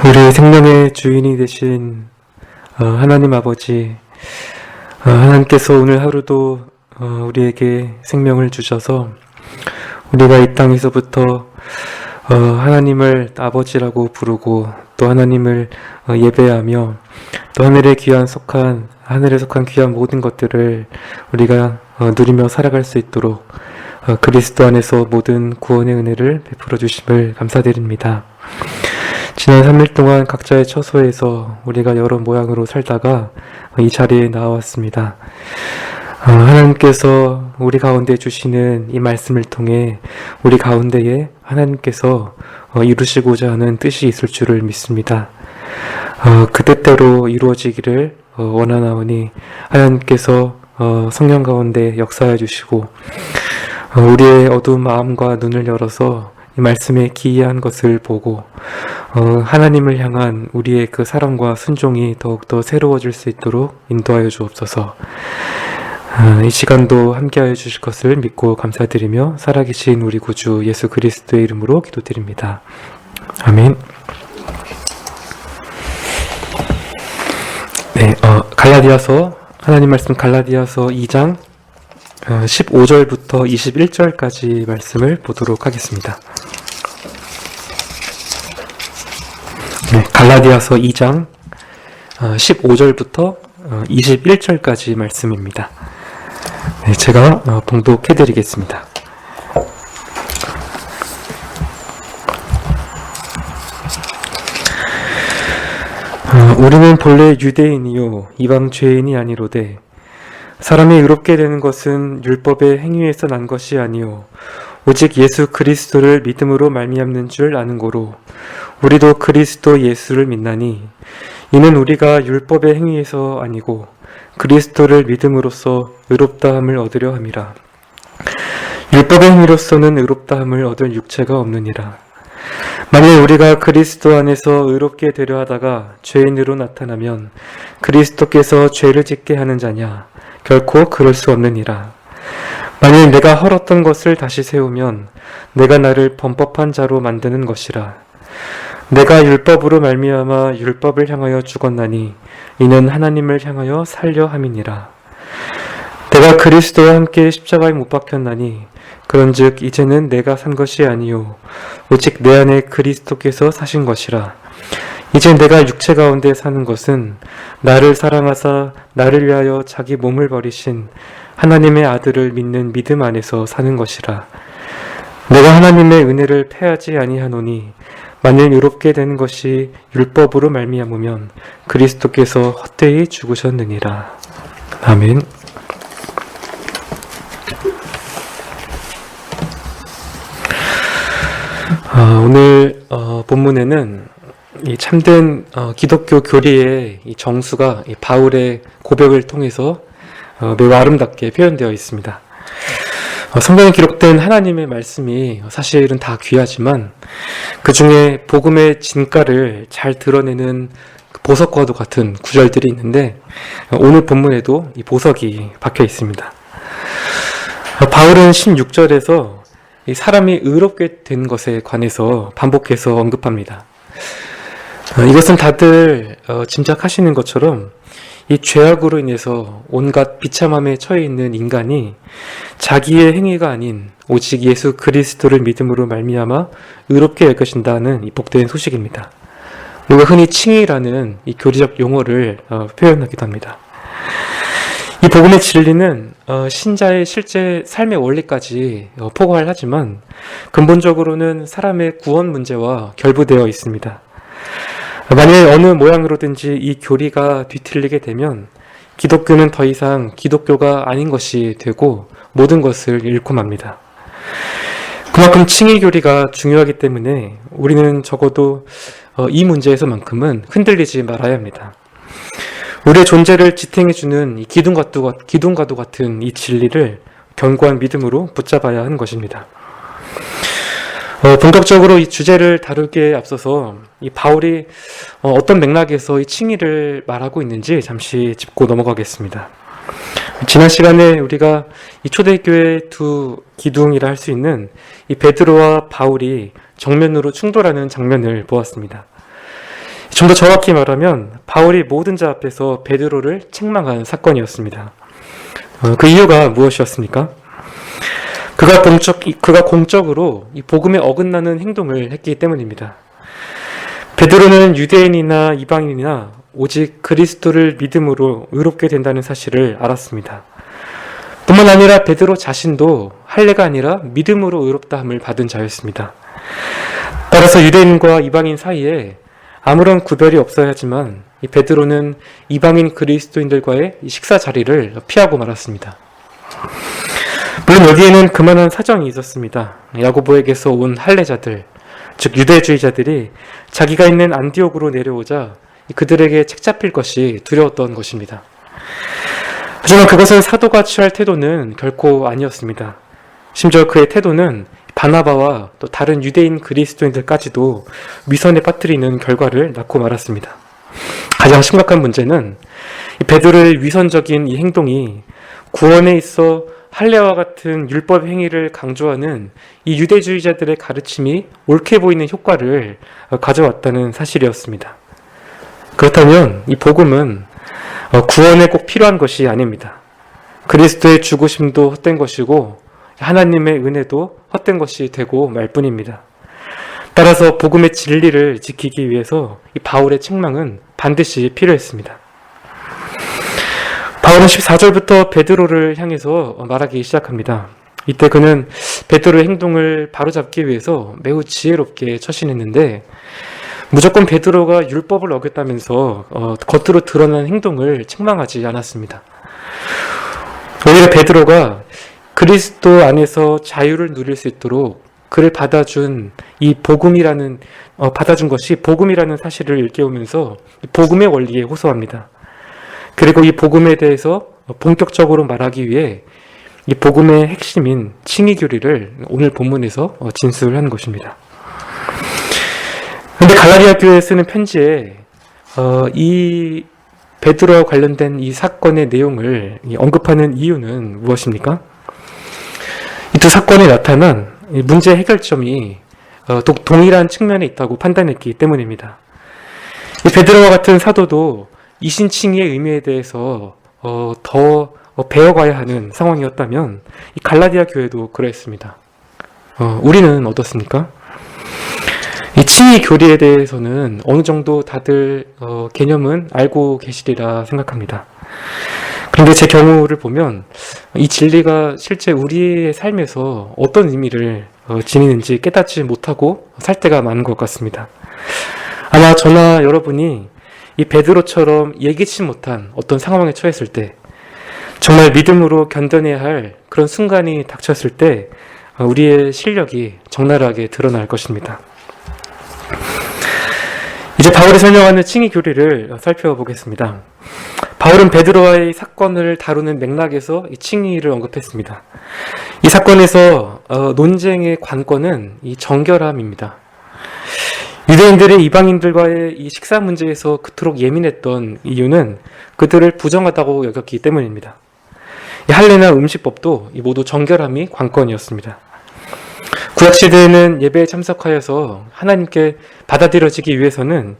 우리의 생명의 주인이 되신 하나님 아버지, 하나님께서 오늘 하루도 우리에게 생명을 주셔서 우리가 이 땅에서부터 하나님을 아버지라고 부르고 또 하나님을 예배하며 또 하늘에 속한 귀한 모든 것들을 우리가 누리며 살아갈 수 있도록 그리스도 안에서 모든 구원의 은혜를 베풀어 주심을 감사드립니다. 지난 3일 동안 각자의 처소에서 우리가 여러 모양으로 살다가 이 자리에 나왔습니다. 하나님께서 우리 가운데 주시는 이 말씀을 통해 우리 가운데에 하나님께서 이루시고자 하는 뜻이 있을 줄을 믿습니다. 그 뜻대로 이루어지기를 원하나오니 하나님께서 성령 가운데 역사해 주시고 우리의 어두운 마음과 눈을 열어서 이 말씀에 기이한 것을 보고 하나님을 향한 우리의 그 사랑과 순종이 더욱더 새로워질 수 있도록 인도하여 주옵소서. 이 시간도 함께하여 주실 것을 믿고 감사드리며 살아계신 우리 구주 예수 그리스도의 이름으로 기도드립니다. 아멘. 네, 하나님 말씀 갈라디아서 2장 15절부터 21절까지 말씀을 보도록 하겠습니다. 네, 갈라디아서 2장 15절부터 21절까지 말씀입니다. 네, 제가 봉독해 드리겠습니다. 우리는 본래 유대인이요 이방 죄인이 아니로되 사람이 의롭게 되는 것은 율법의 행위에서 난 것이 아니요 오직 예수 그리스도를 믿음으로 말미암는 줄 아는 고로 우리도 그리스도 예수를 믿나니 이는 우리가 율법의 행위에서 아니고 그리스도를 믿음으로써 의롭다함을 얻으려 함이라. 율법의 행위로서는 의롭다함을 얻을 육체가 없느니라. 만일 우리가 그리스도 안에서 의롭게 되려 하다가 죄인으로 나타나면 그리스도께서 죄를 짓게 하는 자냐? 결코 그럴 수 없느니라. 만일 내가 헐었던 것을 다시 세우면 내가 나를 범법한 자로 만드는 것이라. 내가 율법으로 말미암아 율법을 향하여 죽었나니 이는 하나님을 향하여 살려 함이니라. 내가 그리스도와 함께 십자가에 못 박혔나니 그런즉 이제는 내가 산 것이 아니요 오직 내 안에 그리스도께서 사신 것이라. 이제 내가 육체 가운데 사는 것은 나를 사랑하사 나를 위하여 자기 몸을 버리신 하나님의 아들을 믿는 믿음 안에서 사는 것이라. 내가 하나님의 은혜를 패하지 아니하노니 만일 의롭게 되는 것이 율법으로 말미암으면 그리스도께서 헛되이 죽으셨느니라. 아멘. 오늘 본문에는 이 참된 기독교 교리의 이 정수가 이 바울의 고백을 통해서 매우 아름답게 표현되어 있습니다. 성경에 기록된 하나님의 말씀이 사실은 다 귀하지만 그 중에 복음의 진가를 잘 드러내는 보석과도 같은 구절들이 있는데 오늘 본문에도 이 보석이 박혀 있습니다. 바울은 16절에서 이 사람이 의롭게 된 것에 관해서 반복해서 언급합니다. 이것은 다들 짐작하시는 것처럼 이 죄악으로 인해서 온갖 비참함에 처해 있는 인간이 자기의 행위가 아닌 오직 예수 그리스도를 믿음으로 말미암아 의롭게 될 것인다는 이 복된 소식입니다. 우리가 흔히 칭의라는 이 교리적 용어를 표현하기도 합니다. 이 복음의 진리는 신자의 실제 삶의 원리까지 포괄하지만 근본적으로는 사람의 구원 문제와 결부되어 있습니다. 만일 어느 모양으로든지 이 교리가 뒤틀리게 되면 기독교는 더 이상 기독교가 아닌 것이 되고 모든 것을 잃고 맙니다. 그만큼 칭의 교리가 중요하기 때문에 우리는 적어도 이 문제에서만큼은 흔들리지 말아야 합니다. 우리의 존재를 지탱해주는 이 기둥과도 같은 이 진리를 견고한 믿음으로 붙잡아야 하는 것입니다. 본격적으로 이 주제를 다루기에 앞서서 이 바울이 어떤 맥락에서 이 칭의를 말하고 있는지 잠시 짚고 넘어가겠습니다. 지난 시간에 우리가 이 초대교회 두 기둥이라 할 수 있는 이 베드로와 바울이 정면으로 충돌하는 장면을 보았습니다. 좀 더 정확히 말하면 바울이 모든 자 앞에서 베드로를 책망한 사건이었습니다. 그 이유가 무엇이었습니까? 그가 공적으로 이 복음에 어긋나는 행동을 했기 때문입니다. 베드로는 유대인이나 이방인이나 오직 그리스도를 믿음으로 의롭게 된다는 사실을 알았습니다. 뿐만 아니라 베드로 자신도 할례가 아니라 믿음으로 의롭다함을 받은 자였습니다. 따라서 유대인과 이방인 사이에 아무런 구별이 없어야 하지만 이 베드로는 이방인 그리스도인들과의 식사 자리를 피하고 말았습니다. 물론 여기에는 그만한 사정이 있었습니다. 야고보에게서 온 할례자들, 즉 유대주의자들이 자기가 있는 안디옥으로 내려오자 그들에게 책잡힐 것이 두려웠던 것입니다. 하지만 그것은 사도가 취할 태도는 결코 아니었습니다. 심지어 그의 태도는 바나바와 또 다른 유대인 그리스도인들까지도 위선에 빠뜨리는 결과를 낳고 말았습니다. 가장 심각한 문제는 베드로의 위선적인 이 행동이 구원에 있어 할례와 같은 율법 행위를 강조하는 이 유대주의자들의 가르침이 옳게 보이는 효과를 가져왔다는 사실이었습니다. 그렇다면 이 복음은 구원에 꼭 필요한 것이 아닙니다. 그리스도의 죽으심도 헛된 것이고 하나님의 은혜도 헛된 것이 되고 말 뿐입니다. 따라서 복음의 진리를 지키기 위해서 이 바울의 책망은 반드시 필요했습니다. 바울은 14절부터 베드로를 향해서 말하기 시작합니다. 이때 그는 베드로의 행동을 바로잡기 위해서 매우 지혜롭게 처신했는데 무조건 베드로가 율법을 어겼다면서 겉으로 드러난 행동을 책망하지 않았습니다. 오히려 베드로가 그리스도 안에서 자유를 누릴 수 있도록 그를 받아준 받아준 것이 복음이라는 사실을 일깨우면서 복음의 원리에 호소합니다. 그리고 이 복음에 대해서 본격적으로 말하기 위해 이 복음의 핵심인 칭의교리를 오늘 본문에서 진술한 것입니다. 그런데 갈라디아 교회에 쓰는 편지에 이 베드로와 관련된 이 사건의 내용을 언급하는 이유는 무엇입니까? 이 두 사건에 나타난 문제 해결점이 동일한 측면에 있다고 판단했기 때문입니다. 이 베드로와 같은 사도도 이신칭의의 의미에 대해서 더 배워가야 하는 상황이었다면 이 갈라디아 교회도 그랬습니다. 우리는 어떻습니까? 이 칭의 교리에 대해서는 어느 정도 다들 개념은 알고 계시리라 생각합니다. 그런데 제 경우를 보면 이 진리가 실제 우리의 삶에서 어떤 의미를 지니는지 깨닫지 못하고 살 때가 많은 것 같습니다. 아마 저나 여러분이 이 베드로처럼 예기치 못한 어떤 상황에 처했을 때 정말 믿음으로 견뎌내야 할 그런 순간이 닥쳤을 때 우리의 실력이 적나라하게 드러날 것입니다. 이제 바울이 설명하는 칭의 교리를 살펴보겠습니다. 바울은 베드로와의 사건을 다루는 맥락에서 이 칭의를 언급했습니다. 이 사건에서 논쟁의 관건은 이 정결함입니다. 유대인들이 이방인들과의 이 식사 문제에서 그토록 예민했던 이유는 그들을 부정하다고 여겼기 때문입니다. 이 할례나 음식법도 모두 정결함이 관건이었습니다. 구약시대에는 예배에 참석하여서 하나님께 받아들여지기 위해서는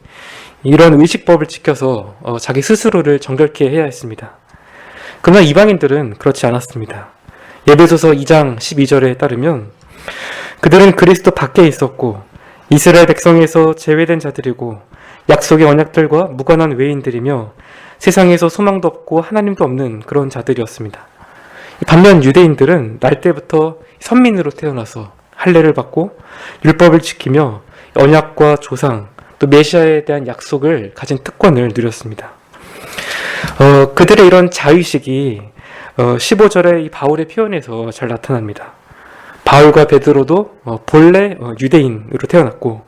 이런 의식법을 지켜서 자기 스스로를 정결케 해야 했습니다. 그러나 이방인들은 그렇지 않았습니다. 예배소서 2장 12절에 따르면 그들은 그리스도 밖에 있었고 이스라엘 백성에서 제외된 자들이고 약속의 언약들과 무관한 외인들이며 세상에서 소망도 없고 하나님도 없는 그런 자들이었습니다. 반면 유대인들은 날 때부터 선민으로 태어나서 할례를 받고 율법을 지키며 언약과 조상 또 메시아에 대한 약속을 가진 특권을 누렸습니다. 그들의 이런 자의식이 15절의 이 바울의 표현에서 잘 나타납니다. 바울과 베드로도 본래 유대인으로 태어났고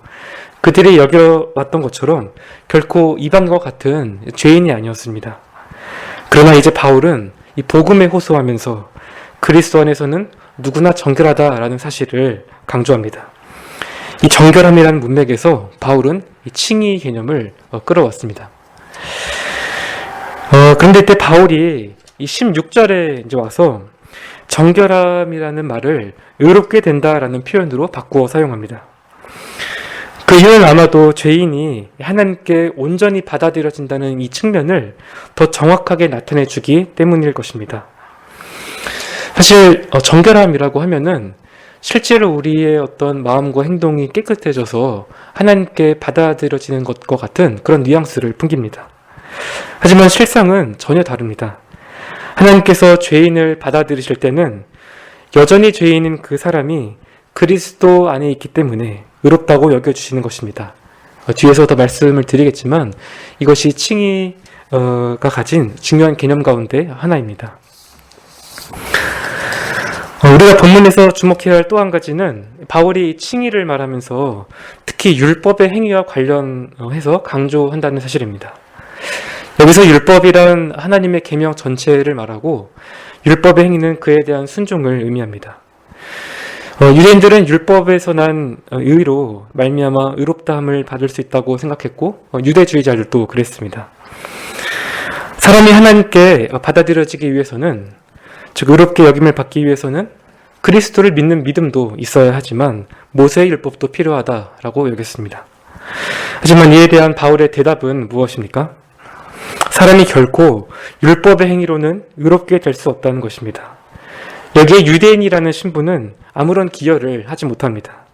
그들이 여겨왔던 것처럼 결코 이방과 같은 죄인이 아니었습니다. 그러나 이제 바울은 이 복음에 호소하면서 그리스도 안에서는 누구나 정결하다라는 사실을 강조합니다. 이 정결함이라는 문맥에서 바울은 이 칭의 개념을 끌어왔습니다. 그런데 이때 바울이 이 16절에 이제 와서 정결함이라는 말을 의롭게 된다라는 표현으로 바꾸어 사용합니다. 그 이유는 아마도 죄인이 하나님께 온전히 받아들여진다는 이 측면을 더 정확하게 나타내 주기 때문일 것입니다. 사실 정결함이라고 하면은 실제로 우리의 어떤 마음과 행동이 깨끗해져서 하나님께 받아들여지는 것과 같은 그런 뉘앙스를 풍깁니다. 하지만 실상은 전혀 다릅니다. 하나님께서 죄인을 받아들이실 때는 여전히 죄인인 그 사람이 그리스도 안에 있기 때문에 의롭다고 여겨주시는 것입니다. 뒤에서 더 말씀을 드리겠지만 이것이 칭의가 가진 중요한 개념 가운데 하나입니다. 우리가 본문에서 주목해야 할 또 한 가지는 바울이 칭의를 말하면서 특히 율법의 행위와 관련해서 강조한다는 사실입니다. 여기서 율법이란 하나님의 계명 전체를 말하고 율법의 행위는 그에 대한 순종을 의미합니다. 유대인들은 율법에서 난 의로 말미암아 의롭다함을 받을 수 있다고 생각했고 유대주의자들도 그랬습니다. 사람이 하나님께 받아들여지기 위해서는, 즉 의롭게 여김을 받기 위해서는 그리스도를 믿는 믿음도 있어야 하지만 모세의 율법도 필요하다라고 여겼습니다. 하지만 이에 대한 바울의 대답은 무엇입니까? 사람이 결코 율법의 행위로는 의롭게 될 수 없다는 것입니다. 여기에 유대인이라는 신분은 아무런 기여를 하지 못합니다.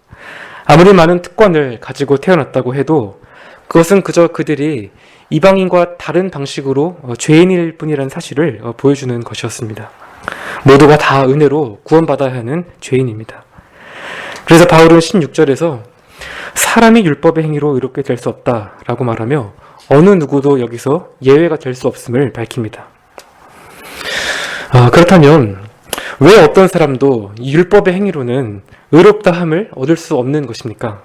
아무리 많은 특권을 가지고 태어났다고 해도 그것은 그저 그들이 이방인과 다른 방식으로 죄인일 뿐이라는 사실을 보여주는 것이었습니다. 모두가 다 은혜로 구원받아야 하는 죄인입니다. 그래서 바울은 16절에서 사람이 율법의 행위로 의롭게 될 수 없다라고 말하며 어느 누구도 여기서 예외가 될 수 없음을 밝힙니다. 그렇다면 왜 어떤 사람도 이 율법의 행위로는 의롭다함을 얻을 수 없는 것입니까?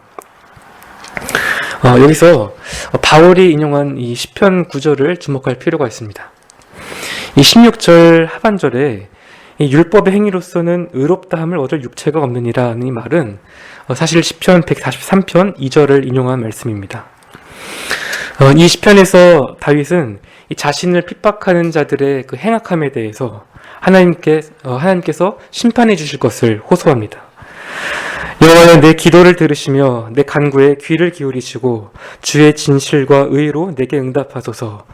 여기서 바울이 인용한 이 시편 9절을 주목할 필요가 있습니다. 이 16절 하반절에 이 율법의 행위로서는 의롭다함을 얻을 육체가 없느니라는 이 말은 사실 시편 143편 2절을 인용한 말씀입니다. 이 시편에서 다윗은 이 자신을 핍박하는 자들의 그 행악함에 대해서 하나님께서 심판해 주실 것을 호소합니다. 여호와여, 내 기도를 들으시며 내 간구에 귀를 기울이시고 주의 진실과 의로 내게 응답하소서.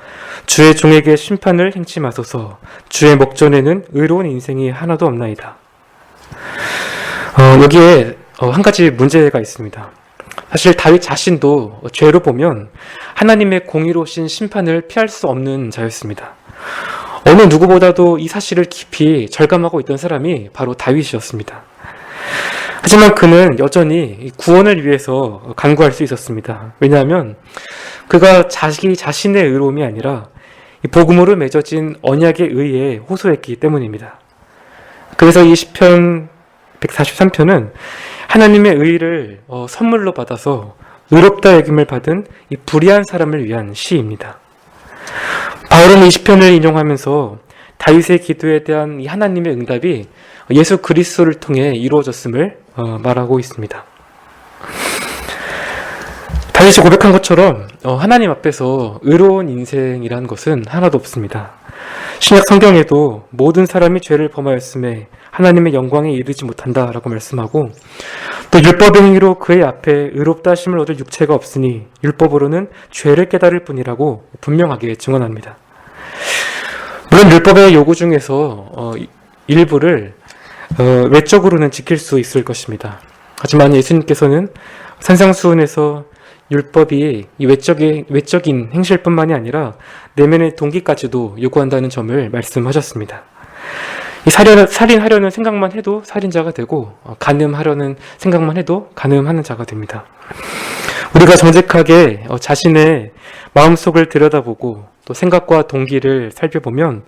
주의 종에게 심판을 행치 마소서. 주의 목전에는 의로운 인생이 하나도 없나이다. 여기에 한 가지 문제가 있습니다. 사실 다윗 자신도 죄로 보면 하나님의 공의로우신 심판을 피할 수 없는 자였습니다. 어느 누구보다도 이 사실을 깊이 절감하고 있던 사람이 바로 다윗이었습니다. 하지만 그는 여전히 구원을 위해서 간구할 수 있었습니다. 왜냐하면 그가 자기 자신의 의로움이 아니라 복음으로 맺어진 언약에 의해 호소했기 때문입니다. 그래서 이 시편 143편은 하나님의 의를 선물로 받아서 의롭다 여김을 받은 이 불의한 사람을 위한 시입니다. 바울은 이 시편을 인용하면서 다윗의 기도에 대한 이 하나님의 응답이 예수 그리스도를 통해 이루어졌음을 말하고 있습니다. 다윗이 고백한 것처럼 하나님 앞에서 의로운 인생이라는 것은 하나도 없습니다. 신약 성경에도 모든 사람이 죄를 범하였음에 하나님의 영광에 이르지 못한다라고 말씀하고, 또 율법의 행위로 그의 앞에 의롭다 하심을 얻을 육체가 없으니 율법으로는 죄를 깨달을 뿐이라고 분명하게 증언합니다. 물론 율법의 요구 중에서 일부를 외적으로는 지킬 수 있을 것입니다. 하지만 예수님께서는 산상수훈에서 율법이 이 외적인 행실뿐만이 아니라 내면의 동기까지도 요구한다는 점을 말씀하셨습니다. 이 살인하려는 생각만 해도 살인자가 되고 간음하려는 생각만 해도 간음하는 자가 됩니다. 우리가 정직하게 자신의 마음속을 들여다보고 또 생각과 동기를 살펴보면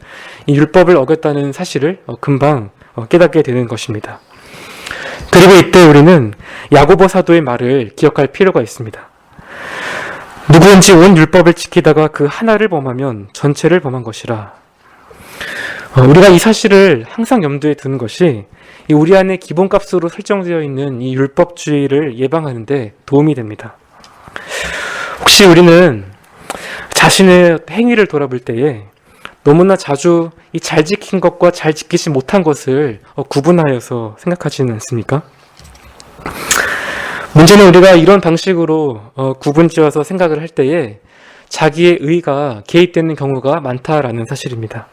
이 율법을 어겼다는 사실을 금방 깨닫게 되는 것입니다. 그리고 이때 우리는 야고보 사도의 말을 기억할 필요가 있습니다. 누구든지 온 율법을 지키다가 그 하나를 범하면 전체를 범한 것이라. 우리가 이 사실을 항상 염두에 두는 것이 우리 안에 기본값으로 설정되어 있는 이 율법주의를 예방하는 데 도움이 됩니다. 혹시 우리는 자신의 행위를 돌아볼 때에 너무나 자주 이 잘 지킨 것과 잘 지키지 못한 것을 구분하여서 생각하지는 않습니까? 문제는 우리가 이런 방식으로 구분지어서 생각을 할 때에 자기의 의가 개입되는 경우가 많다라는 사실입니다.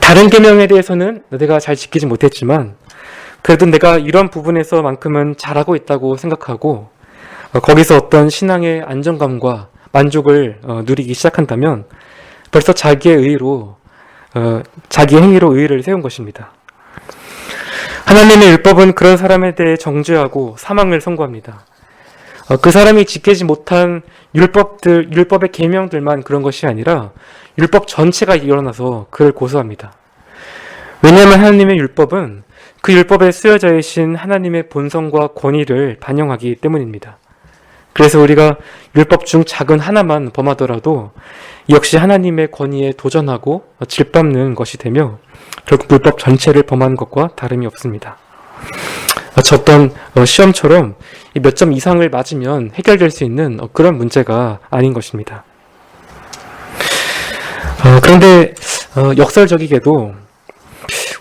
다른 계명에 대해서는 내가 잘 지키지 못했지만 그래도 내가 이런 부분에서만큼은 잘하고 있다고 생각하고 거기서 어떤 신앙의 안정감과 만족을 누리기 시작한다면 벌써 자기의 의로 자기의 행위로 의를 세운 것입니다. 하나님의 율법은 그런 사람에 대해 정죄하고 사망을 선고합니다. 그 사람이 지키지 못한 율법의 계명들만 그런 것이 아니라 율법 전체가 일어나서 그를 고소합니다. 왜냐하면 하나님의 율법은 그 율법에 쓰여져 계신 하나님의 본성과 권위를 반영하기 때문입니다. 그래서 우리가 율법 중 작은 하나만 범하더라도 역시 하나님의 권위에 도전하고 질밟는 것이 되며 결국 율법 전체를 범하는 것과 다름이 없습니다. 저 어떤 시험처럼 몇 점 이상을 맞으면 해결될 수 있는 그런 문제가 아닌 것입니다. 그런데 역설적이게도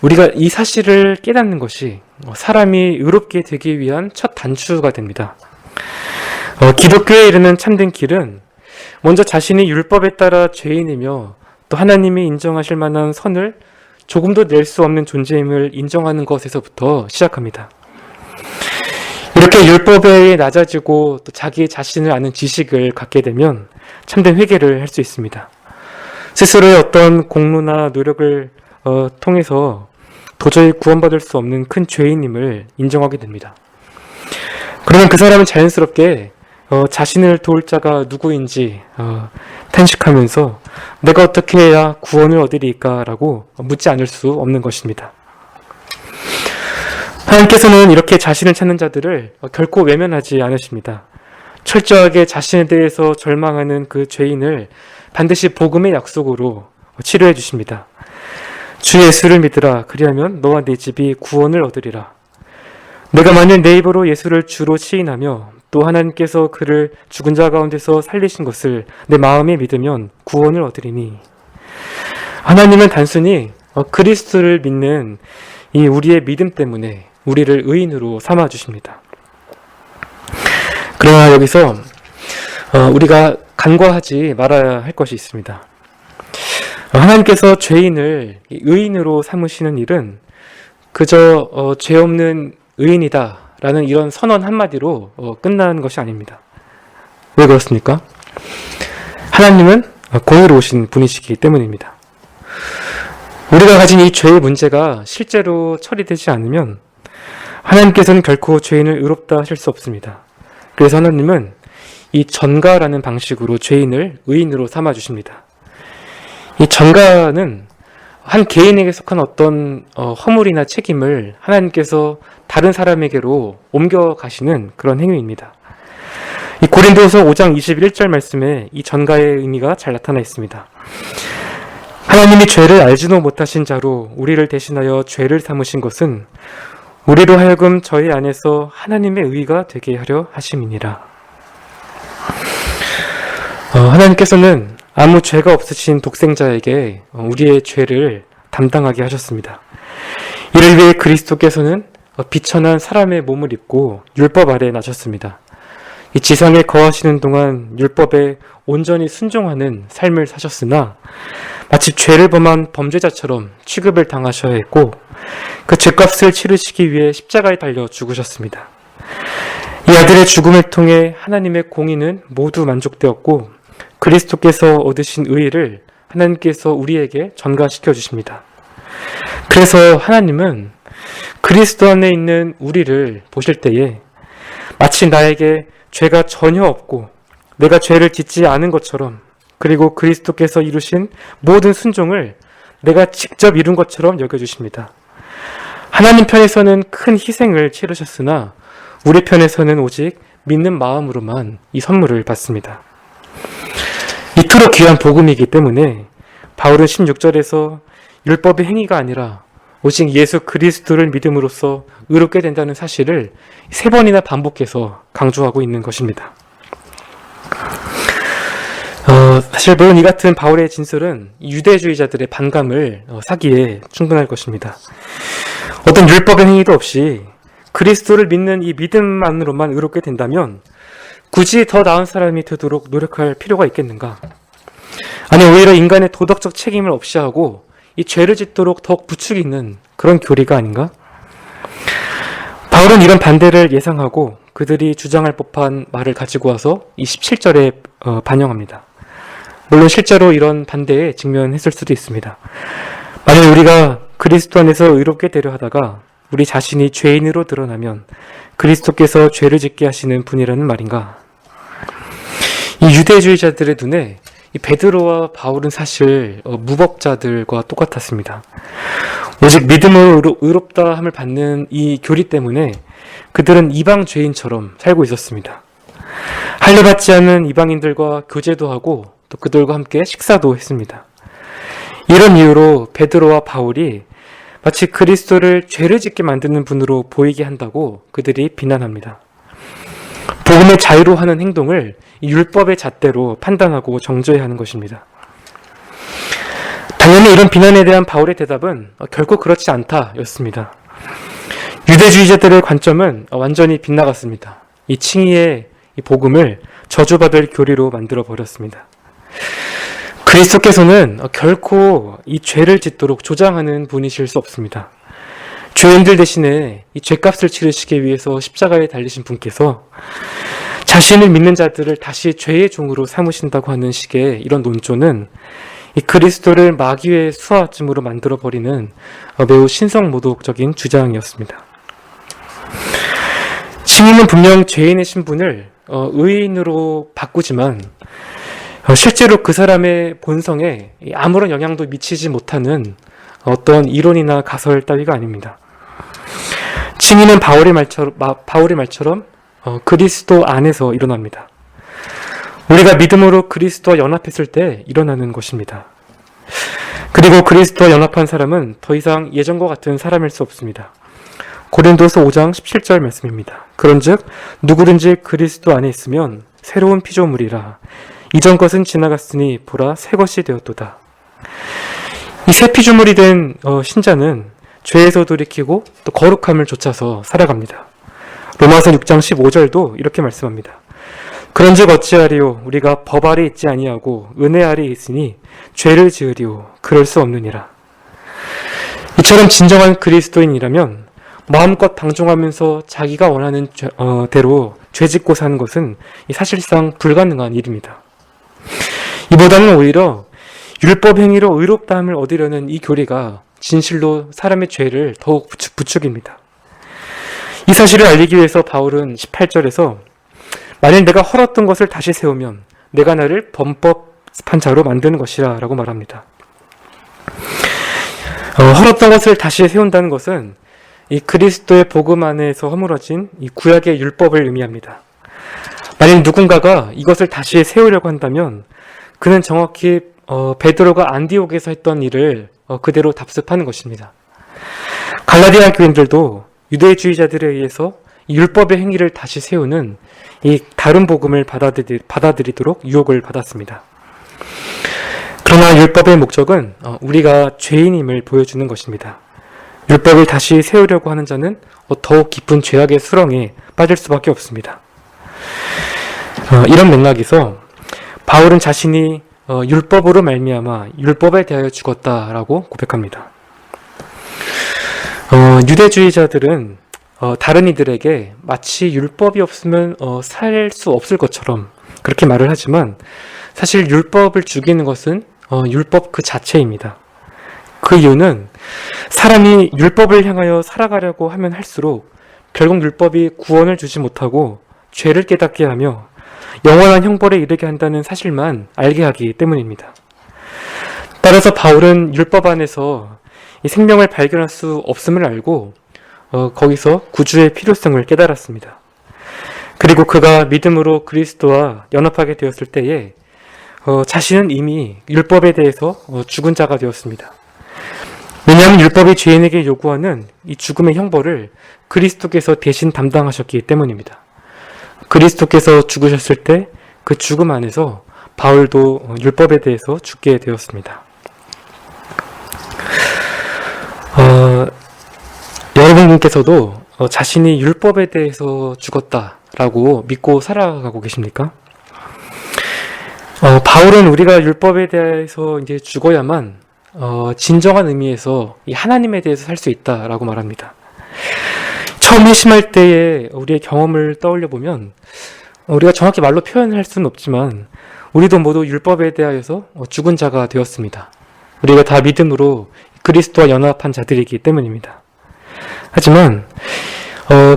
우리가 이 사실을 깨닫는 것이 사람이 의롭게 되기 위한 첫 단추가 됩니다. 기독교에 이르는 참된 길은 먼저 자신이 율법에 따라 죄인이며 또 하나님이 인정하실 만한 선을 조금도 낼 수 없는 존재임을 인정하는 것에서부터 시작합니다. 이렇게 율법에 낮아지고 또 자기 자신을 아는 지식을 갖게 되면 참된 회개를 할 수 있습니다. 스스로의 어떤 공로나 노력을 통해서 도저히 구원받을 수 없는 큰 죄인임을 인정하게 됩니다. 그러면 그 사람은 자연스럽게 자신을 도울 자가 누구인지 탄식하면서 내가 어떻게 해야 구원을 얻으리까? 라고 묻지 않을 수 없는 것입니다. 하나님께서는 이렇게 자신을 찾는 자들을 결코 외면하지 않으십니다. 철저하게 자신에 대해서 절망하는 그 죄인을 반드시 복음의 약속으로 치료해 주십니다. 주 예수를 믿으라. 그리하면 너와 네 집이 구원을 얻으리라. 내가 만일 내 입으로 예수를 주로 시인하며 또 하나님께서 그를 죽은 자 가운데서 살리신 것을 내 마음에 믿으면 구원을 얻으리니. 하나님은 단순히 그리스도를 믿는 이 우리의 믿음 때문에 우리를 의인으로 삼아 주십니다. 그러나 여기서 우리가 간과하지 말아야 할 것이 있습니다. 하나님께서 죄인을 의인으로 삼으시는 일은 그저 죄 없는 의인이다 라는 이런 선언 한마디로 끝나는 것이 아닙니다. 왜 그렇습니까? 하나님은 공의로우신 분이시기 때문입니다. 우리가 가진 이 죄의 문제가 실제로 처리되지 않으면 하나님께서는 결코 죄인을 의롭다 하실 수 없습니다. 그래서 하나님은 이 전가라는 방식으로 죄인을 의인으로 삼아 주십니다. 이 전가는 한 개인에게 속한 어떤 허물이나 책임을 하나님께서 다른 사람에게로 옮겨가시는 그런 행위입니다. 이 고린도서 5장 21절 말씀에 이 전가의 의미가 잘 나타나 있습니다. 하나님이 죄를 알지도 못하신 자로 우리를 대신하여 죄를 삼으신 것은 우리로 하여금 저희 안에서 하나님의 의가 되게 하려 하심이니라. 하나님께서는 아무 죄가 없으신 독생자에게 우리의 죄를 담당하게 하셨습니다. 이를 위해 그리스도께서는 비천한 사람의 몸을 입고 율법 아래에 나셨습니다. 이 지상에 거하시는 동안 율법에 온전히 순종하는 삶을 사셨으나 마치 죄를 범한 범죄자처럼 취급을 당하셔야 했고 그 죄값을 치르시기 위해 십자가에 달려 죽으셨습니다. 이 아들의 죽음을 통해 하나님의 공의는 모두 만족되었고 그리스도께서 얻으신 의를 하나님께서 우리에게 전가시켜 주십니다. 그래서 하나님은 그리스도 안에 있는 우리를 보실 때에 마치 나에게 죄가 전혀 없고 내가 죄를 짓지 않은 것처럼 그리고 그리스도께서 이루신 모든 순종을 내가 직접 이룬 것처럼 여겨주십니다. 하나님 편에서는 큰 희생을 치르셨으나 우리 편에서는 오직 믿는 마음으로만 이 선물을 받습니다. 이토록 귀한 복음이기 때문에 바울은 16절에서 율법의 행위가 아니라 오직 예수 그리스도를 믿음으로써 의롭게 된다는 사실을 3번이나 반복해서 강조하고 있는 것입니다. 사실 물론 이 같은 바울의 진술은 유대주의자들의 반감을 사기에 충분할 것입니다. 어떤 율법의 행위도 없이 그리스도를 믿는 이 믿음만으로만 의롭게 된다면 굳이 더 나은 사람이 되도록 노력할 필요가 있겠는가? 아니, 오히려 인간의 도덕적 책임을 없이 하고 이 죄를 짓도록 더욱 부추기는 그런 교리가 아닌가? 바울은 이런 반대를 예상하고 그들이 주장할 법한 말을 가지고 와서 이 17절에 반영합니다. 물론 실제로 이런 반대에 직면했을 수도 있습니다. 만약 우리가 그리스도 안에서 의롭게 되려 하다가 우리 자신이 죄인으로 드러나면 그리스도께서 죄를 짓게 하시는 분이라는 말인가? 이 유대주의자들의 눈에 이 베드로와 바울은 사실 무법자들과 똑같았습니다. 오직 믿음으로 의롭다 함을 받는 이 교리 때문에 그들은 이방 죄인처럼 살고 있었습니다. 할례받지 않은 이방인들과 교제도 하고 또 그들과 함께 식사도 했습니다. 이런 이유로 베드로와 바울이 마치 그리스도를 죄를 짓게 만드는 분으로 보이게 한다고 그들이 비난합니다. 복음의 자유로 하는 행동을 율법의 잣대로 판단하고 정죄해야 하는 것입니다. 당연히 이런 비난에 대한 바울의 대답은 결코 그렇지 않다였습니다. 유대주의자들의 관점은 완전히 빗나갔습니다. 이 칭의의 이 복음을 저주받을 교리로 만들어 버렸습니다. 그리스도께서는 결코 이 죄를 짓도록 조장하는 분이실 수 없습니다. 죄인들 대신에 이 죄값을 치르시기 위해서 십자가에 달리신 분께서 자신을 믿는 자들을 다시 죄의 종으로 삼으신다고 하는 식의 이런 논조는 이 그리스도를 마귀의 수하쯤으로 만들어버리는 매우 신성모독적인 주장이었습니다. 칭의는 분명 죄인의 신분을 의인으로 바꾸지만 실제로 그 사람의 본성에 아무런 영향도 미치지 못하는 어떤 이론이나 가설 따위가 아닙니다. 칭의는 바울의 말처럼 그리스도 안에서 일어납니다. 우리가 믿음으로 그리스도와 연합했을 때 일어나는 것입니다. 그리고 그리스도와 연합한 사람은 더 이상 예전과 같은 사람일 수 없습니다. 고린도서 5장 17절 말씀입니다. 그런즉 누구든지 그리스도 안에 있으면 새로운 피조물이라. 이전 것은 지나갔으니 보라 새 것이 되었도다. 이 새 피조물이 된 신자는 죄에서 돌이키고 또 거룩함을 좇아서 살아갑니다. 로마서 6장 15절도 이렇게 말씀합니다. 그런즉 어찌하리요 우리가 법 아래 있지 아니하고 은혜 아래 있으니 죄를 지으리요 그럴 수 없느니라. 이처럼 진정한 그리스도인이라면 마음껏 방종하면서 자기가 원하는 대로 죄짓고 사는 것은 사실상 불가능한 일입니다. 이보다는 오히려 율법 행위로 의롭다함을 얻으려는 이 교리가 진실로 사람의 죄를 더욱 부추깁니다. 이 사실을 알리기 위해서 바울은 18절에서 만일 내가 헐었던 것을 다시 세우면 내가 나를 범법한 자로 만드는 것이라 라고 말합니다. 헐었던 것을 다시 세운다는 것은 이 그리스도의 복음 안에서 허물어진 이 구약의 율법을 의미합니다. 만일 누군가가 이것을 다시 세우려고 한다면 그는 정확히 베드로가 안디옥에서 했던 일을 그대로 답습하는 것입니다. 갈라디아 교인들도 유대주의자들에 의해서 율법의 행위를 다시 세우는 이 다른 복음을 받아들이도록 유혹을 받았습니다. 그러나 율법의 목적은 우리가 죄인임을 보여주는 것입니다. 율법을 다시 세우려고 하는 자는 더욱 깊은 죄악의 수렁에 빠질 수밖에 없습니다. 이런 맥락에서 바울은 자신이 율법으로 말미암아 율법에 대하여 죽었다라고 고백합니다. 유대주의자들은 다른 이들에게 마치 율법이 없으면 살 수 없을 것처럼 그렇게 말을 하지만 사실 율법을 죽이는 것은 율법 그 자체입니다. 그 이유는 사람이 율법을 향하여 살아가려고 하면 할수록 결국 율법이 구원을 주지 못하고 죄를 깨닫게 하며 영원한 형벌에 이르게 한다는 사실만 알게 하기 때문입니다. 따라서 바울은 율법 안에서 이 생명을 발견할 수 없음을 알고 거기서 구주의 필요성을 깨달았습니다. 그리고 그가 믿음으로 그리스도와 연합하게 되었을 때에 자신은 이미 율법에 대해서 죽은 자가 되었습니다. 왜냐하면 율법이 죄인에게 요구하는 이 죽음의 형벌을 그리스도께서 대신 담당하셨기 때문입니다. 그리스도께서 죽으셨을 때 그 죽음 안에서 바울도 율법에 대해서 죽게 되었습니다. 여러분께서도 자신이 율법에 대해서 죽었다라고 믿고 살아가고 계십니까? 바울은 우리가 율법에 대해서 이제 죽어야만 진정한 의미에서 이 하나님에 대해서 살 수 있다라고 말합니다. 처음 회심할 때의 우리의 경험을 떠올려 보면 우리가 정확히 말로 표현할 수는 없지만 우리도 모두 율법에 대하여서 죽은 자가 되었습니다. 우리가 다 믿음으로 그리스도와 연합한 자들이기 때문입니다. 하지만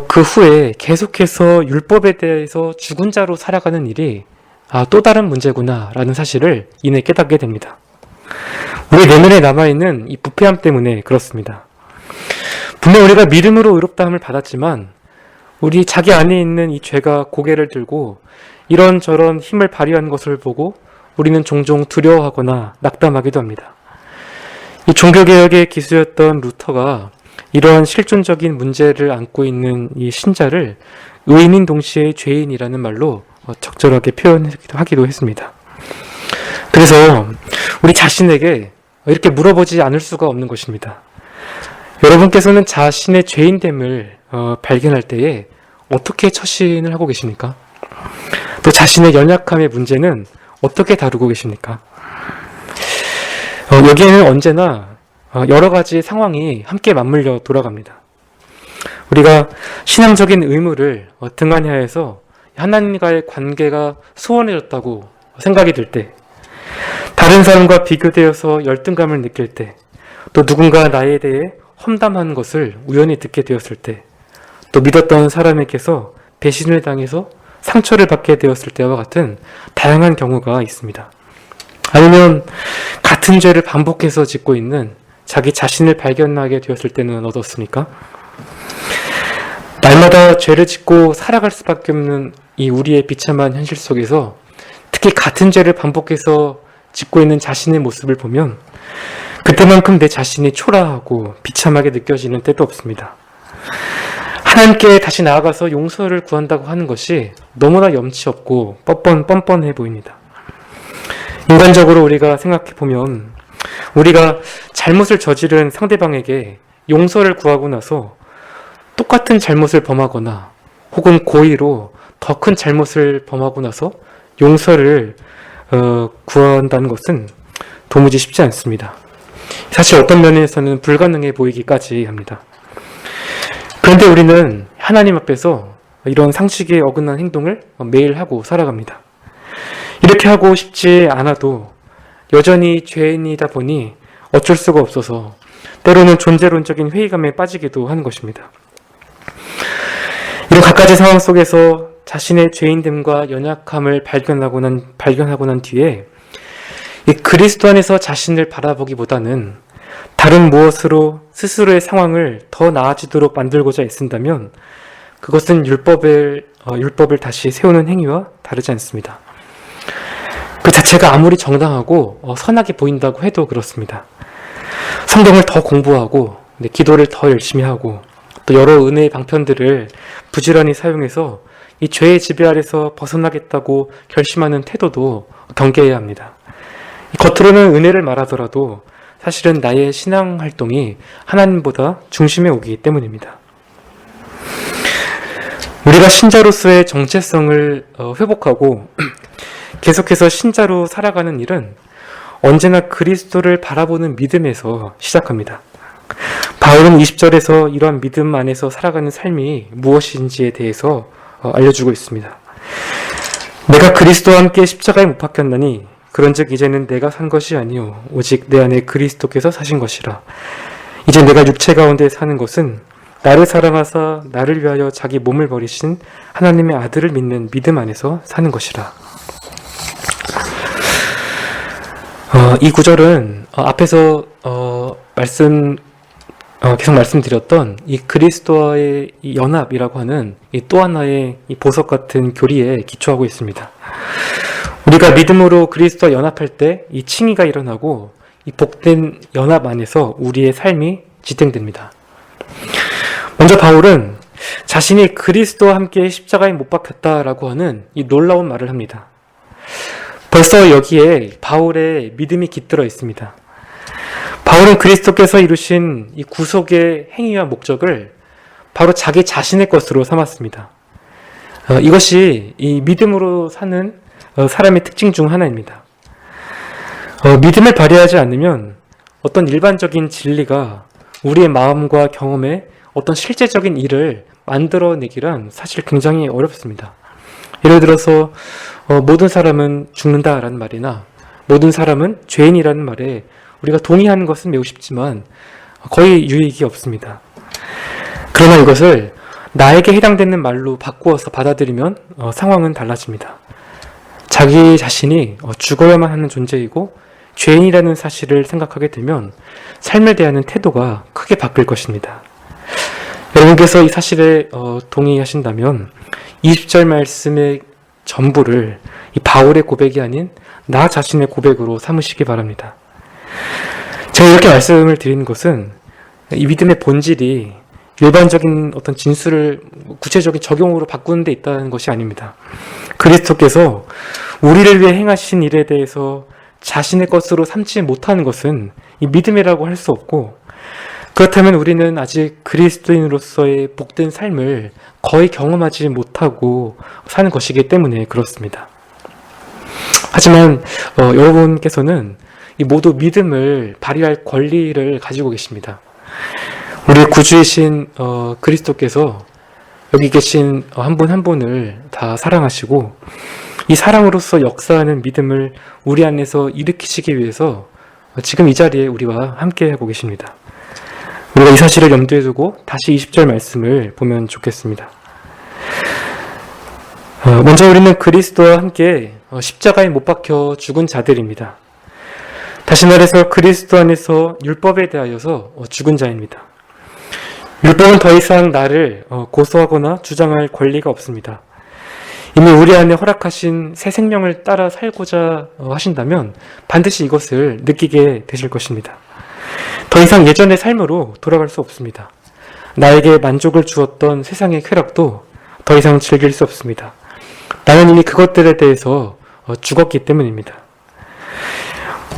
그 후에 계속해서 율법에 대해서 죽은 자로 살아가는 일이 또 다른 문제구나라는 사실을 이내 깨닫게 됩니다. 우리 내면에 남아있는 이 부패함 때문에 그렇습니다. 분명 우리가 믿음으로 의롭다함을 받았지만 우리 자기 안에 있는 이 죄가 고개를 들고 이런저런 힘을 발휘하는 것을 보고 우리는 종종 두려워하거나 낙담하기도 합니다. 이 종교개혁의 기수였던 루터가 이러한 실존적인 문제를 안고 있는 이 신자를 의인인 동시에 죄인이라는 말로 적절하게 표현하기도 했습니다. 그래서 우리 자신에게 이렇게 물어보지 않을 수가 없는 것입니다. 여러분께서는 자신의 죄인됨을 발견할 때에 어떻게 처신을 하고 계십니까? 또 자신의 연약함의 문제는 어떻게 다루고 계십니까? 여기에는 언제나 여러 가지 상황이 함께 맞물려 돌아갑니다. 우리가 신앙적인 의무를 등한해서 하나님과의 관계가 소원해졌다고 생각이 들 때, 다른 사람과 비교되어서 열등감을 느낄 때, 또 누군가 나에 대해 험담하는 것을 우연히 듣게 되었을 때, 또 믿었던 사람에게서 배신을 당해서 상처를 받게 되었을 때와 같은 다양한 경우가 있습니다. 아니면 같은 죄를 반복해서 짓고 있는 자기 자신을 발견하게 되었을 때는 어떻습니까? 날마다 죄를 짓고 살아갈 수밖에 없는 이 우리의 비참한 현실 속에서 특히 같은 죄를 반복해서 짓고 있는 자신의 모습을 보면 그때만큼 내 자신이 초라하고 비참하게 느껴지는 때도 없습니다. 하나님께 다시 나아가서 용서를 구한다고 하는 것이 너무나 염치 없고 뻔뻔해 보입니다. 인간적으로 우리가 생각해 보면 우리가 잘못을 저지른 상대방에게 용서를 구하고 나서 똑같은 잘못을 범하거나 혹은 고의로 더 큰 잘못을 범하고 나서 용서를 구한다는 것은 도무지 쉽지 않습니다. 사실 어떤 면에서는 불가능해 보이기까지 합니다. 그런데 우리는 하나님 앞에서 이런 상식에 어긋난 행동을 매일 하고 살아갑니다. 이렇게 하고 싶지 않아도 여전히 죄인이다 보니 어쩔 수가 없어서 때로는 존재론적인 회의감에 빠지기도 하는 것입니다. 이런 갖가지 상황 속에서 자신의 죄인됨과 연약함을 발견하고 난 뒤에 이 그리스도 안에서 자신을 바라보기보다는 다른 무엇으로 스스로의 상황을 더 나아지도록 만들고자 애쓴다면 그것은 율법을 다시 세우는 행위와 다르지 않습니다. 그 자체가 아무리 정당하고 선하게 보인다고 해도 그렇습니다. 성경을 더 공부하고 기도를 더 열심히 하고 또 여러 은혜의 방편들을 부지런히 사용해서 이 죄의 지배 아래서 벗어나겠다고 결심하는 태도도 경계해야 합니다. 겉으로는 은혜를 말하더라도 사실은 나의 신앙 활동이 하나님보다 중심에 오기 때문입니다. 우리가 신자로서의 정체성을 회복하고 계속해서 신자로 살아가는 일은 언제나 그리스도를 바라보는 믿음에서 시작합니다. 바울은 20절에서 이러한 믿음 안에서 살아가는 삶이 무엇인지에 대해서 알려주고 있습니다. 내가 그리스도와 함께 십자가에 못 박혔나니 그런즉 이제는 내가 산 것이 아니요 오직 내 안에 그리스도께서 사신 것이라. 이제 내가 육체 가운데 사는 것은 나를 사랑하사 나를 위하여 자기 몸을 버리신 하나님의 아들을 믿는 믿음 안에서 사는 것이라. 이 구절은 앞에서 계속 말씀드렸던 이 그리스도와의 이 연합이라고 하는 이 또 하나의 이 보석 같은 교리에 기초하고 있습니다. 우리가 믿음으로 그리스도와 연합할 때 이 칭의가 일어나고 이 복된 연합 안에서 우리의 삶이 지탱됩니다. 먼저 바울은 자신이 그리스도와 함께 십자가에 못 박혔다라고 하는 이 놀라운 말을 합니다. 벌써 여기에 바울의 믿음이 깃들어 있습니다. 바울은 그리스도께서 이루신 이 구속의 행위와 목적을 바로 자기 자신의 것으로 삼았습니다. 이것이 이 믿음으로 사는 사람의 특징 중 하나입니다. 믿음을 발휘하지 않으면 어떤 일반적인 진리가 우리의 마음과 경험에 어떤 실제적인 일을 만들어내기란 사실 굉장히 어렵습니다. 예를 들어서 모든 사람은 죽는다라는 말이나 모든 사람은 죄인이라는 말에 우리가 동의하는 것은 매우 쉽지만 거의 유익이 없습니다. 그러나 이것을 나에게 해당되는 말로 바꾸어서 받아들이면 상황은 달라집니다. 자기 자신이 죽어야만 하는 존재이고 죄인이라는 사실을 생각하게 되면 삶에 대한 태도가 크게 바뀔 것입니다. 여러분께서 이 사실에 동의하신다면 20절 말씀의 전부를 이 바울의 고백이 아닌 나 자신의 고백으로 삼으시기 바랍니다. 제가 이렇게 말씀을 드리는 것은 이 믿음의 본질이 일반적인 어떤 진술을 구체적인 적용으로 바꾸는 데 있다는 것이 아닙니다. 그리스도께서 우리를 위해 행하신 일에 대해서 자신의 것으로 삼지 못하는 것은 이 믿음이라고 할 수 없고, 그렇다면 우리는 아직 그리스도인으로서의 복된 삶을 거의 경험하지 못하고 사는 것이기 때문에 그렇습니다. 하지만 여러분께서는 이 모두 믿음을 발휘할 권리를 가지고 계십니다. 우리 구주이신 그리스도께서 여기 계신 한 분 한 분을 다 사랑하시고 이 사랑으로서 역사하는 믿음을 우리 안에서 일으키시기 위해서 지금 이 자리에 우리와 함께 하고 계십니다. 우리가 이 사실을 염두에 두고 다시 20절 말씀을 보면 좋겠습니다. 먼저 우리는 그리스도와 함께 십자가에 못 박혀 죽은 자들입니다. 다시 말해서 그리스도 안에서 율법에 대하여서 죽은 자입니다. 율법은 더 이상 나를 고소하거나 주장할 권리가 없습니다. 이미 우리 안에 허락하신 새 생명을 따라 살고자 하신다면 반드시 이것을 느끼게 되실 것입니다. 더 이상 예전의 삶으로 돌아갈 수 없습니다. 나에게 만족을 주었던 세상의 쾌락도 더 이상 즐길 수 없습니다. 나는 이미 그것들에 대해서 죽었기 때문입니다.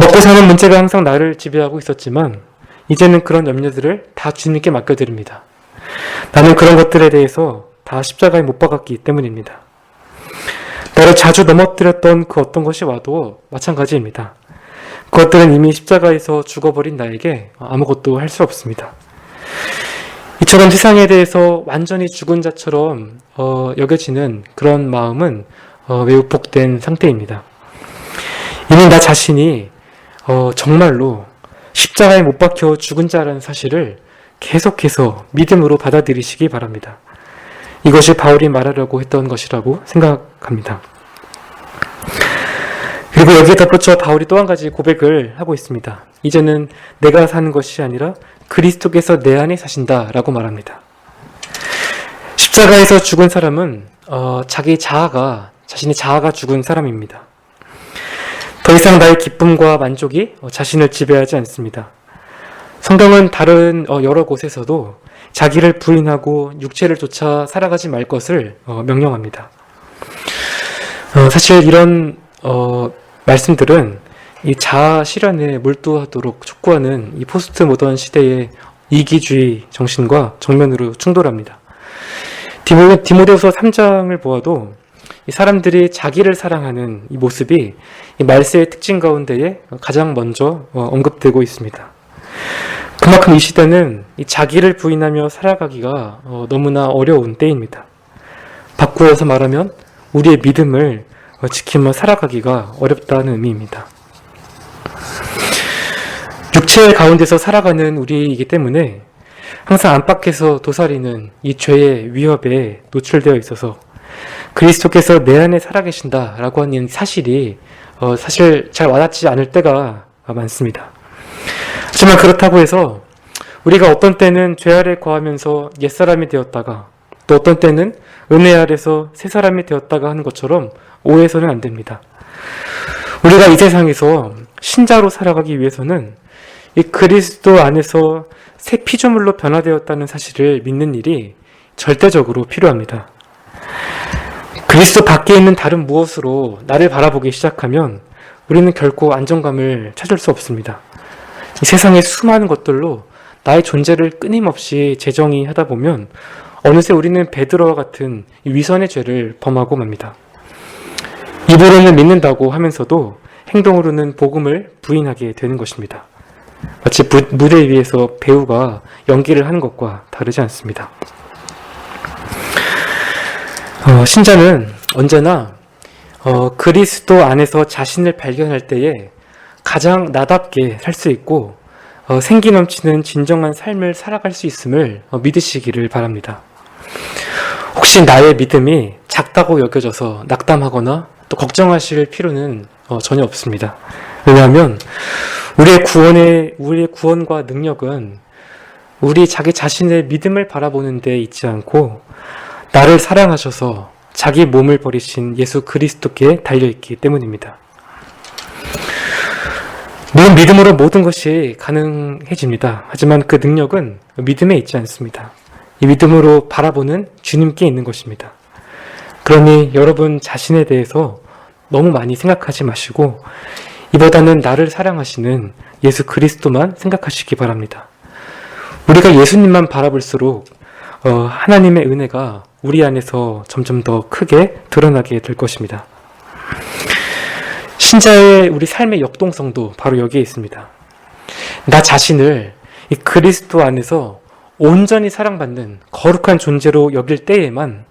먹고 사는 문제가 항상 나를 지배하고 있었지만 이제는 그런 염려들을 다 주님께 맡겨드립니다. 나는 그런 것들에 대해서 다 십자가에 못 박았기 때문입니다. 나를 자주 넘어뜨렸던 그 어떤 것이 와도 마찬가지입니다. 그것들은 이미 십자가에서 죽어버린 나에게 아무것도 할 수 없습니다. 이처럼 세상에 대해서 완전히 죽은 자처럼 여겨지는 그런 마음은 매우 복된 상태입니다. 이미 나 자신이 정말로 십자가에 못 박혀 죽은 자라는 사실을 계속해서 믿음으로 받아들이시기 바랍니다. 이것이 바울이 말하려고 했던 것이라고 생각합니다. 그리고 여기에 덧붙여 바울이 또 한 가지 고백을 하고 있습니다. 이제는 내가 사는 것이 아니라 그리스도께서 내 안에 사신다라고 말합니다. 십자가에서 죽은 사람은 자신의 자아가 죽은 사람입니다. 더 이상 나의 기쁨과 만족이 자신을 지배하지 않습니다. 성경은 다른 여러 곳에서도 자기를 부인하고 육체를 쫓아 살아가지 말 것을 명령합니다. 사실 이런 말씀들은 이 자아 실현에 몰두하도록 촉구하는 이 포스트 모던 시대의 이기주의 정신과 정면으로 충돌합니다. 디모데후서 3장을 보아도 이 사람들이 자기를 사랑하는 이 모습이 이 말세의 특징 가운데에 가장 먼저 언급되고 있습니다. 그만큼 이 시대는 이 자기를 부인하며 살아가기가 너무나 어려운 때입니다. 바꾸어서 말하면 우리의 믿음을 지키며 살아가기가 어렵다는 의미입니다. 육체 가운데서 살아가는 우리이기 때문에 항상 안팎에서 도사리는 이 죄의 위협에 노출되어 있어서 그리스도께서 내 안에 살아계신다라고 하는 사실이 사실 잘 와닿지 않을 때가 많습니다. 하지만 그렇다고 해서 우리가 어떤 때는 죄 아래 거하면서 옛사람이 되었다가 또 어떤 때는 은혜 아래서 새 사람이 되었다가 하는 것처럼 오해해서는 안 됩니다. 우리가 이 세상에서 신자로 살아가기 위해서는 이 그리스도 안에서 새 피조물로 변화되었다는 사실을 믿는 일이 절대적으로 필요합니다. 그리스도 밖에 있는 다른 무엇으로 나를 바라보기 시작하면 우리는 결코 안정감을 찾을 수 없습니다. 이 세상의 수많은 것들로 나의 존재를 끊임없이 재정의하다 보면 어느새 우리는 베드로와 같은 위선의 죄를 범하고 맙니다. 입으로는 믿는다고 하면서도 행동으로는 복음을 부인하게 되는 것입니다. 마치 무대 위에서 배우가 연기를 하는 것과 다르지 않습니다. 신자는 언제나 그리스도 안에서 자신을 발견할 때에 가장 나답게 살 수 있고 생기 넘치는 진정한 삶을 살아갈 수 있음을 믿으시기를 바랍니다. 혹시 나의 믿음이 작다고 여겨져서 낙담하거나 또 걱정하실 필요는 전혀 없습니다. 왜냐하면 우리의 구원과 능력은 우리 자기 자신의 믿음을 바라보는 데 있지 않고 나를 사랑하셔서 자기 몸을 버리신 예수 그리스도께 달려있기 때문입니다. 물론 믿음으로 모든 것이 가능해집니다. 하지만 그 능력은 믿음에 있지 않습니다. 이 믿음으로 바라보는 주님께 있는 것입니다. 그러니 여러분 자신에 대해서 너무 많이 생각하지 마시고 이보다는 나를 사랑하시는 예수 그리스도만 생각하시기 바랍니다. 우리가 예수님만 바라볼수록 하나님의 은혜가 우리 안에서 점점 더 크게 드러나게 될 것입니다. 신자의 우리 삶의 역동성도 바로 여기에 있습니다. 나 자신을 이 그리스도 안에서 온전히 사랑받는 거룩한 존재로 여길 때에만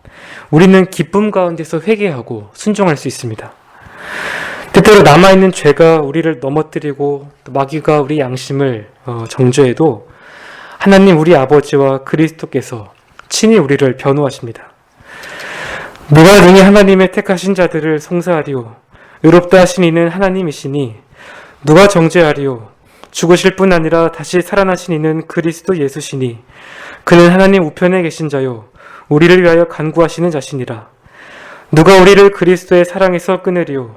우리는 기쁨 가운데서 회개하고 순종할 수 있습니다. 때때로 남아있는 죄가 우리를 넘어뜨리고 또 마귀가 우리 양심을 정죄해도 하나님 우리 아버지와 그리스도께서 친히 우리를 변호하십니다. 누가 능히 하나님의 택하신 자들을 송사하리오. 의롭다 하신 이는 하나님이시니 누가 정죄하리오. 죽으실 뿐 아니라 다시 살아나신 이는 그리스도 예수시니 그는 하나님 우편에 계신 자요 우리를 위하여 간구하시는 자시니라. 누가 우리를 그리스도의 사랑에서 끊으리오.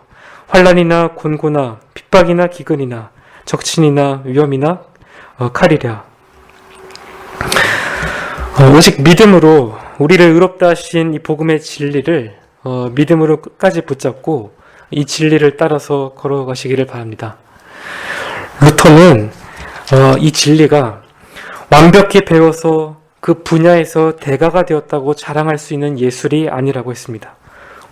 환난이나 곤고나 핍박이나 기근이나 적친이나 위험이나 칼이랴. 오직 믿음으로 우리를 의롭다 하신 이 복음의 진리를 믿음으로 끝까지 붙잡고 이 진리를 따라서 걸어가시기를 바랍니다. 루터는 이 진리가 완벽히 배워서 그 분야에서 대가가 되었다고 자랑할 수 있는 예술이 아니라고 했습니다.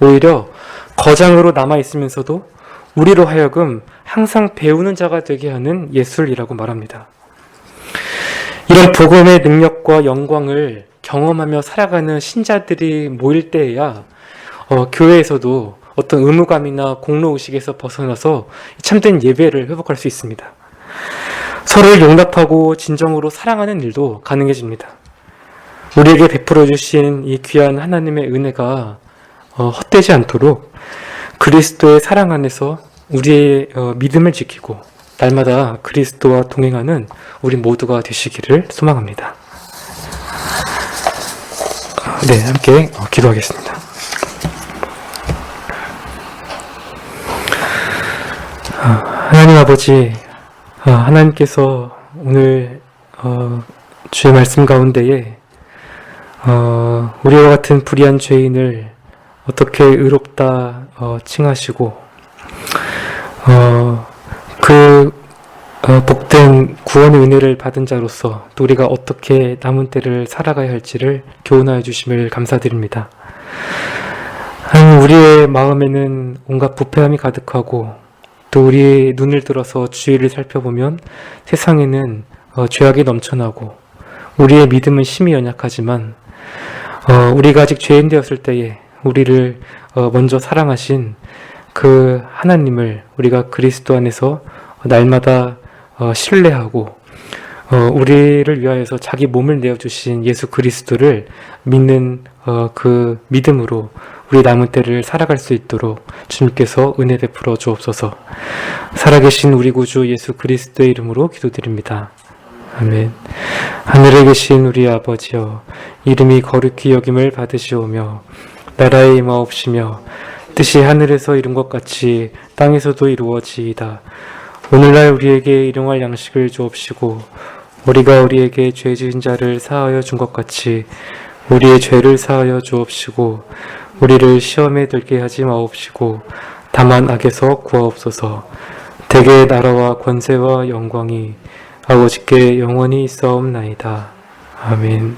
오히려 거장으로 남아있으면서도 우리로 하여금 항상 배우는 자가 되게 하는 예술이라고 말합니다. 이런 복음의 능력과 영광을 경험하며 살아가는 신자들이 모일 때에야 교회에서도 어떤 의무감이나 공로의식에서 벗어나서 참된 예배를 회복할 수 있습니다. 서로를 용납하고 진정으로 사랑하는 일도 가능해집니다. 우리에게 베풀어 주신 이 귀한 하나님의 은혜가 헛되지 않도록 그리스도의 사랑 안에서 우리의 믿음을 지키고 날마다 그리스도와 동행하는 우리 모두가 되시기를 소망합니다. 네, 함께 기도하겠습니다. 하나님 아버지, 하나님께서 오늘 주의 말씀 가운데에 우리와 같은 불의한 죄인을 어떻게 의롭다 칭하시고 복된 구원의 은혜를 받은 자로서 또 우리가 어떻게 남은 때를 살아가야 할지를 교훈하여 주심을 감사드립니다. 하나님, 우리의 마음에는 온갖 부패함이 가득하고 또 우리의 눈을 들어서 주위를 살펴보면 세상에는 죄악이 넘쳐나고 우리의 믿음은 심히 연약하지만 우리가 아직 죄인 되었을 때에 우리를 먼저 사랑하신 그 하나님을 우리가 그리스도 안에서 날마다 신뢰하고 우리를 위하여서 자기 몸을 내어주신 예수 그리스도를 믿는 그 믿음으로 우리 남은 때를 살아갈 수 있도록 주님께서 은혜 베풀어 주옵소서. 살아계신 우리 구주 예수 그리스도의 이름으로 기도드립니다. 아멘. 하늘에 계신 우리 아버지여, 이름이 거룩히 여김을 받으시오며 나라에 임하옵시며 뜻이 하늘에서 이룬 것 같이 땅에서도 이루어지이다. 오늘날 우리에게 일용할 양식을 주옵시고 우리가 우리에게 죄 지은 자를 사하여 준 것 같이 우리의 죄를 사하여 주옵시고 우리를 시험에 들게 하지 마옵시고 다만 악에서 구하옵소서. 대개 나라와 권세와 영광이 아버지께 영원히 있사옵나이다. 아멘.